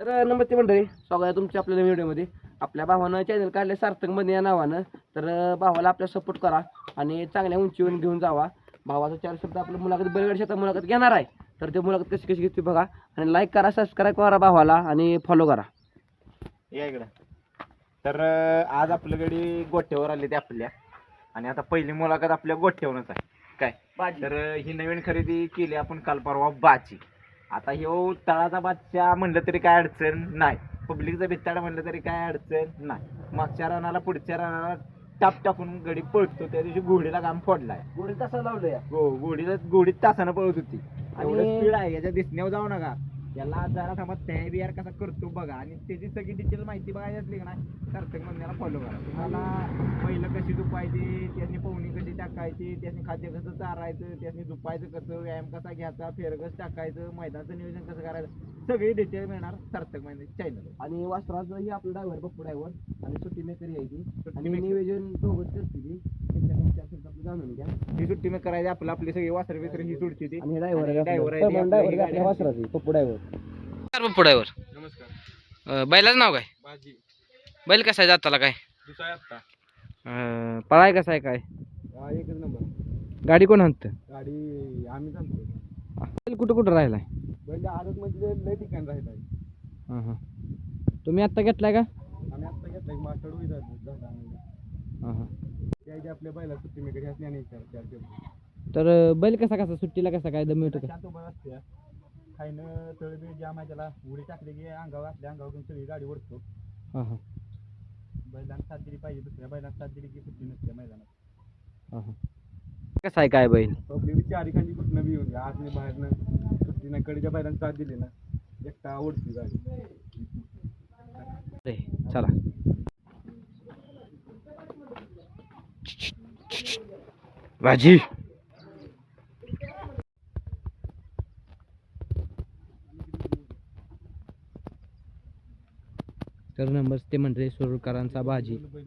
तर नमस्ते मंडळी, स्वागत आहे तुमच्या आपल्या व्हिडिओमध्ये. आपल्या भावानं चॅनल काढले सार्थक मध्ये या नावानं. तर भावाला आपल्या सपोर्ट करा आणि चांगल्या उंचीवर घेऊन जावा. भावाचा 4 शब्द आपल्या मुलाखत बैलगाडी शेतात मुलाखत घेणार आहे. तर ते मुलाखत कशी कशी घेते बघा आणि लाईक करा, सबस्क्राईब करा भावाला आणि फॉलो करा. या इकडं. तर आज आपल्याकडे गोठ्यावर आले ते आपल्या आणि आता पहिली मुलाखत आपल्या गोठ्यावरच आहे काय. तर ही नवीन खरेदी केली आपण काल परवा बाची. आता ह्यो तळाचा बादशाह म्हणलं तरी काय अडचण नाही, पब्लिकचा बित्ताडा म्हणलं तरी काय अडचण नाही. मागच्या रानाला पुढच्या रानाला टाप टाकून गडी पळतो. त्या दिवशी घोडीला काम फोडलाय. गोडी तसा लावलं या हो, घोडीत तासानं पळत होती. एवढं आणि स्पीड आहे, याच्या दिसण्यावर जाऊ नका. याला जरा थांबा तयार बियार कसा करतो बघा आणि त्याची सगळी डिटेल माहिती बघायची असली का नाही सार्थक मंदिराला फॉलो करा. तुम्हाला पहिलं कशी झुपायची, त्याची पवनी कशी टाकायची, त्याची खाद्य कसं चारायचं, त्याची झुपायचं कसं, व्यायाम कसा घ्यायचा, फेरगस टाकायचं, मैदानाचं नियोजन कसं करायचं, सगळी डिटेल मिळणार सार्थक मंदिर चॅनल. आणि वास्त्राचं ही आपलं ड्रायव्हर पप्पू ड्रायव्हर आणि सुट्टी मेकर यायची आणि maker. नियोजन दोघंच करते ती जाणून घ्या. ही सुट्टी मग करायची आपली सगळी वासर बिसर ही सुटती ती. आणि ड्रायव्हर driver आहे ते आपल्या वासराची पप्पू ड्रायव्हर. पप्पू ड्रायव्हर. नमस्कार. बैलाचं नाव काय? भाजी बैल कसा आहे जाताला काय? दुसरा आता पळाय कसा आहे काय? एकच नंबर. गाडी कोण आणतं? गाडी आम्ही जाणतो. बैल कुठं कुठं राहिलाय? म्हणजे आदत मध्ये लय ठिकाण राहत आहे. हां हां. तुम्ही आत्ता घेतलाय का? आम्ही आत्ता घेतला मास्टर झाला हां हां. त्याची आपल्या बैला सुट्टी मेकर ह्याच नाही चार केलं. तर बैल कसा कसा सुट्टीला कसा काय दम येतो का? शांत उभा असते. खायनं तळबीळ जाम आहे त्याला. उडी टाकली की अंगावर आपल्या अंगावरून सगळी गाडी ओढतो. हां हां बैलांना साथ दिली पाहिजे, दुसऱ्या बैलांना साथ दिली की सुट्टी नसते मैदानात. हां हां. कसा आहे काय बैल? पब्लिक चारी खांदी कुठनं बी येऊन आज मी बाहेरनं सुट्टीनं कडीच्या बैलांना साथ दिली ना एकटा ओढती गाडी. रे, चला. भाजी तर नंबर ते म्हणजे सुरकरांचा भाजी. बैल